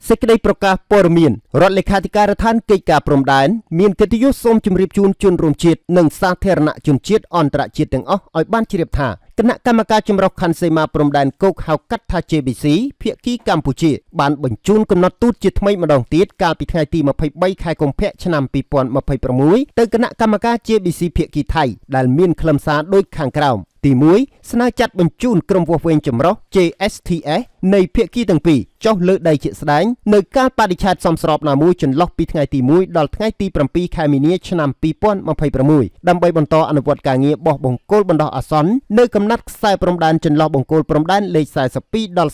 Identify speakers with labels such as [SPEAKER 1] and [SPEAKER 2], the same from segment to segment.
[SPEAKER 1] សេចក្តីប្រកាសព័ត៌មានរដ្ឋលេខាធិការដ្ឋានកិច្ចការព្រំដែនមានកិត្តិយសសូមជម្រាបជូនជនរួមជាតិនិងសាធារណជនជាតិអន្តរជាតិទាំងអស់ឲ្យបានជ្រាបថាគណៈកម្មការចម្រុះខណ្ឌសីមាព្រំដែនគោកហៅកាត់ថា JBC ភាគីកម្ពុជាបានបញ្ជូនកំណត់ទូតជាថ្មីម្ដងទៀតកាលពីថ្ងៃទី23ខែកុម្ភៈឆ្នាំ2026ទៅគណៈកម្មការ JBC ភាគីថៃដែលមានខ្លឹមសារដូចខាងក្រោមទី1ស្នើចាត់បញ្ជូនក្រុមវាស់វែងចម្រុះ JSTS នៃភាគីទាំងពីរចុះលើដីជាក់ស្ដែងនៅកាលបរិច្ឆេទសមស្របណាមួយចន្លោះពីថ្ងៃទី1ដល់ថ្ងៃទី7ខែមីនាឆ្នាំ2026ដើម្បីបន្តអនុវត្តការងារបោះបង្គោលបណ្ដោះអាសន្ននៅកំណត់ខ្សែព្រំដែនចន្លោះបង្គោលព្រំដែនលេខ42ដល់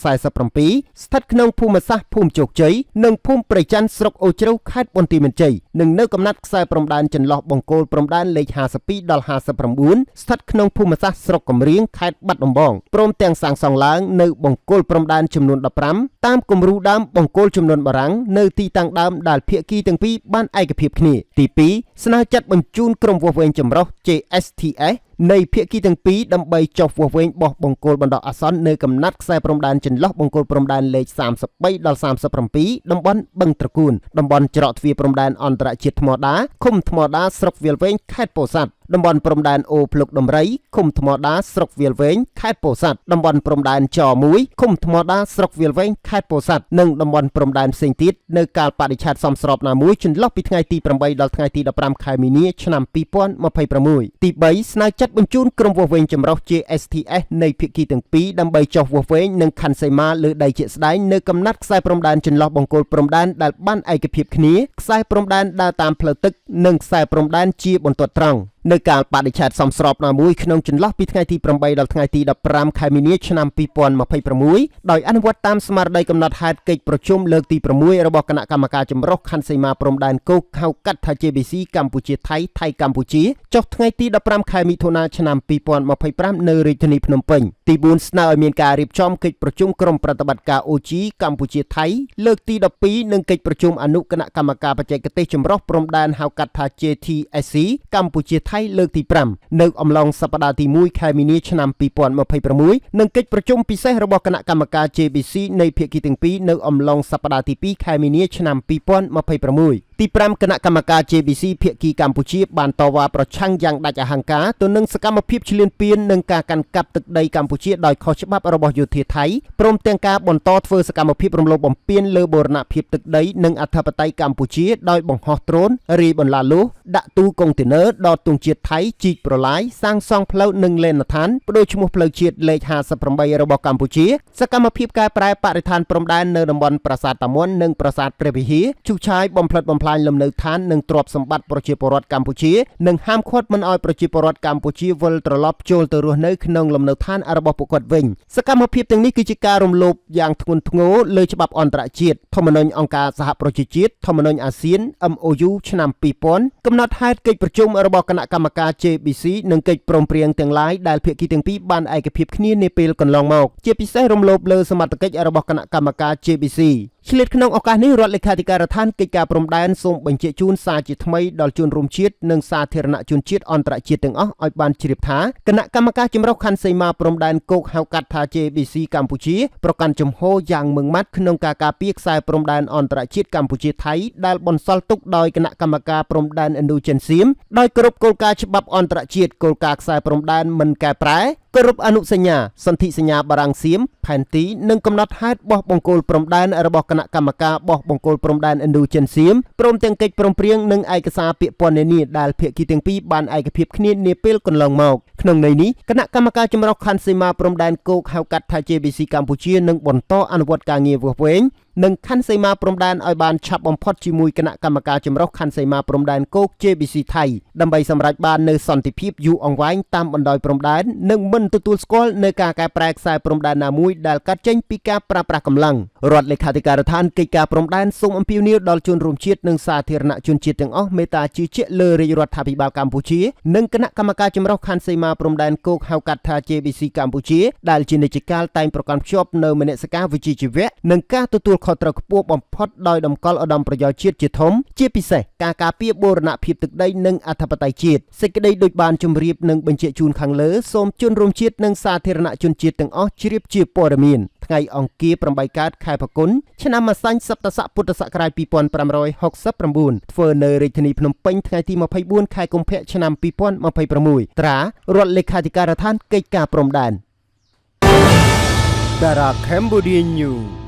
[SPEAKER 1] 47ស្ថិតក្នុងភូមិសាស្ត្រភូមិជោគជ័យនិងភូមិព្រៃច័ន្ទស្រុកអូជ្រៅខេត្តបន្ទាយមានជ័យនិងនៅកំណត់ខ្សែព្រំដែនចន្លោះបង្គោលព្រំដែនលេខ52ដល់59ស្ថិតក្នុងភូមិសាស្ត្រស្រុកកំរៀងខេត្តបាត់ដំបងព្រមទាំងសាងសង់ឡើងនៅបង្គោលព្រំដែនចំនួន15តាមគំរូដើមបង្គោលចំនួនបារាំងនៅទីតាំងដើមដែលភាគីទាំងពីរបានឯកភាពគ្នាទី2ស្នើចាត់បញ្ជូនក្រុមវាស់វែងចម្រុះ JSTS នៃភាគីទាំងពីរដើម្បីចុះវាស់វែងបោះបង្គោលបណ្ដោះអាសន្ននៅកំណាត់ខ្សែព្រំដែនចន្លោះបង្គោលព្រំដែនលេខ33ដល់37តំបន់បឹងត្រកួនតំបន់ច្រកទ្វារព្រំដែនអន្តរជាតិថ្មដាឃុំថ្មដាស្រុកវាលវែងខេត្តពោធិ៍សាត់តំបន់ព្រំដែនអូភ្លុកដំរីឃុំថ្មដាស្រុកវាលវែងខេត្តពោធិ៍សាត់តំបន់ព្រំដែនច1ឃុំថ្មដាស្រុកវាលវែងខេត្តពោធិ៍សាត់និងតំបន់ព្រំដែនផ្សេងទៀតនៅកាលបរិច្ឆេទសមស្របណាមួយចន្លោះពីថ្ងៃទី8ដល់ថ្ងៃទី15ខែមីនាឆ្នាំ2026ទី3ស្នើចាត់បញ្ជូនក្រុមវាស់វែងចម្រុះ JSTS នៃភាគីទាំងពីរដើម្បីចុះវាស់វែងនឹងខណ្ឌសីមាលើដីជាក់ស្ដែងនៅកំណាត់ខ្សែព្រំដែនចន្លោះបង្គោលព្រំដែនដែលបានឯកភាពគ្នាខ្សែព្រំដែនដើរតាមផ្លូវទឹកនិងខ្សែព្រំដែនជាបន្ទាត់ត្រង់នៅកាលបរិច្ឆេទសមស្របណាមួយក្នុងចន្លោះពីថ្ងៃទី8ដល់ថ្ងៃទី15ខែមីនាឆ្នាំ2026ដោយអនុវត្តតាមស្មារតីកំណត់ហេតុកិច្ចប្រជុំលើកទី6របស់គណៈកម្មការចម្រុះខណ្ឌសីមាព្រំដែនគោកហៅកាត់ថា JBC កម្ពុជាថៃថៃកម្ពុជាចុះថ្ងៃទី15ខែមិថុនាឆ្នាំ2025នៅរាជធានីភ្នំពេញទី4ស្នើឲ្យមានការរៀបចំកិច្ចប្រជុំក្រុមប្រតិបត្តិការ OG កម្ពុជាថៃលើកទី12និងកិច្ចប្រជុំអនុគណៈកម្មការបច្ចេកទេសចម្រុះព្រំដែនហៅកាត់ថា JTSC កម្ពុជាថៃលើកទី5នៅអំឡុងសប្តាហ៍ទី1ខែមីនាឆ្នាំ2026និងកិច្ចប្រជុំពិសេសរបស់គណៈកម្មការ JBC នៃភាគីទាំងពីរនៅអំឡុងសប្តាហ៍ទី2ខែមីនាឆ្នាំ2026ទី5គណៈកម្មការ JBC ភាគីកម្ពុជាបានតវ៉ាប្រឆាំងយ៉ាងដាច់អហង្ការទៅនឹងសកម្មភាពឈ្លានពាននិងការកាន់កាប់ទឹកដីកម្ពុជាដោយខុសច្បាប់របស់យោធាថៃព្រមទាំងការបន្តធ្វើសកម្មភាពរំលោភបំពានលើបូរណភាពទឹកដីនិងអធិបតេយ្យកម្ពុជាដោយបង្ហោះដ្រូនរាយបន្លាលុះដាក់ទូកុងតឺន័រដតទង់ជាតិថៃជីកប្រឡាយសាងសង់ផ្លូវនិងលេនដ្ឋានបដូរឈ្មោះផ្លូវជាតិលេខ58របស់កម្ពុជាសកម្មភាពកែប្រែបរិស្ថានព្រំដែននៅតំបន់ប្រាសាទតាមាន់និងប្រាសាទព្រះវិហារឈូសឆាយបំផ្លិចបំផ្លាញលំនៅឋាននិងទ្រព្យសម្បត្តិប្រជាពលរដ្ឋកម្ពុជានិងហាមឃាត់មិនឲ្យប្រជាពលរដ្ឋកម្ពុជាវិលត្រឡប់ចូលទៅរស់នៅក្នុងលំនៅឋានរបស់ពួកគាត់វិញសកម្មភាពទាំងនេះគឺជាការរំលោភយ៉ាងធ្ងន់ធ្ងរលើច្បាប់អន្តរជាតិធម្មនុញ្ញអង្គការសហប្រជាជាតិធម្មនុញ្ញអាស៊ាន MOU ឆ្នាំ2000កំណត់ហេតុកិច្ចប្រជុំរបស់គណៈកម្មការ JBC និងកិច្ចព្រមព្រៀងទាំងឡាយដែលភាគីទាំងពីរបានឯកភាពគ្នានាពេលកន្លងមកជាពិសេសរំលោភលើសមត្ថកិច្ចរបស់គណៈកម្មការ JBCឆ្លៀតក្នុងឱកាសនេះរដ្ឋលេខាធិការដ្ឋានកិច្ចការព្រំដែនសូមបញ្ជាក់ជូនសារជាថ្មីដល់ជនរួមជាតិនិងសាធារណជនជាតិអន្តរជាតិទាំងអស់ឲ្យបានជ្រាបថាគណៈកម្មការចម្រុះខណ្ឌសីមាព្រំដែនគោកហៅកាត់ថា JBC កម្ពុជាប្រកាន់ជំហរយ៉ាងម៉ឺងម៉ាត់ក្នុងការការពារខ្សែព្រំដែនអន្តរជាតិកម្ពុជាថៃដែលបន្សល់ទុកដោយគណៈកម្មការព្រំដែនឥណ្ឌូចិនសៀមដោយគោរពគោលការណ៍ច្បាប់អន្តរជាតិគោលការណ៍ខ្សែព្រំដែនមិនកែប្រែគោរពអនុសញ្ញាសន្ធិសញ្ញាបារាំងសៀមផែនទីនិងកំណត់ហេតុបោះបង្គោលព្រំដែនរបស់គណៈកម្មការបោះបង្គោលព្រំដែនឥណ្ឌូចិនសៀមព្រមទាំងកិច្ចព្រមព្រៀងនិងឯកសារពាក្យពន្ធនានាដែលភាគីទាំងពីរបានឯកភាពគ្នានាពេលកន្លងមកក្នុងន័យនេះគណៈកម្មការចម្រុះខណ្ឌសីមាព្រំដែនគោកហៅកាត់ថា JBC កម្ពុជានឹងបន្តអនុវត្តការងារវាស់វែងនិងខណ្ឌសីមាព្រំដែនឲ្យបានឆាប់បំផុតជាមួយគណៈកម្មការចម្រុះខណ្ឌសីមាព្រំដែនគោក JBC ថៃដើម្បីសម្រេចបាននូវសន្តិភាពយូរអង្វែងតាមបណ្ដោយព្រំដែននិងមិនទទួលស្គាល់នៅការកែប្រែខ្សែព្រំដែនណាមួយដែលកើតចេញពីការប្រើប្រាស់កម្លាំងរដ្ឋលេខាធិការដ្ឋានកិច្ចការព្រំដែនសូមអំពាវនាវដល់ជនរួមជាតិនិងសាធារណជនជាតិទាំងអស់មេត្តាជឿជាក់លើរាជរដ្ឋាភិបាលកម្ពុជានិងគណៈកម្មការចម្រុះខណ្ឌសីមាព្រំដែនគោកហៅកាត់ថា JBC កម្ពុជាដែលជានិច្ចកាលតែងប្រកាន់ភ្ជាប់នៅមនសិការវិជ្ជាជីវៈនិងការទទួល ខុសត្រូវខ្ពស់បំផុតដោយតម្កល់ឧត្តមប្រយោជន៍ជាតិជាធំជាពិសេសការការពារបូរណភាពទឹកដីនិងអធិបតេយ្យជាតិសេចក្តីដូចបានជម្រាបនិងបញ្ជាក់ជូនខាងលើសូមជនរួមជាតិនិងសាធារណជនជាតិទាំងអស់ជ្រាបជាព័ត៌មានថ្ងៃអង្គារ8កើតខែផល្គុនឆ្នាំម្សាញ់សប្តស័កពុទ្ធសករាជ2569ធ្វើនៅរាជធានីភ្នំពេញថ្ងៃទី24ខែកុម្ភៈឆ្នាំ2026ត្រារដ្ឋលេខាធិការដ្ឋានកិច្ចការព្រំដែនតារា Cambodia News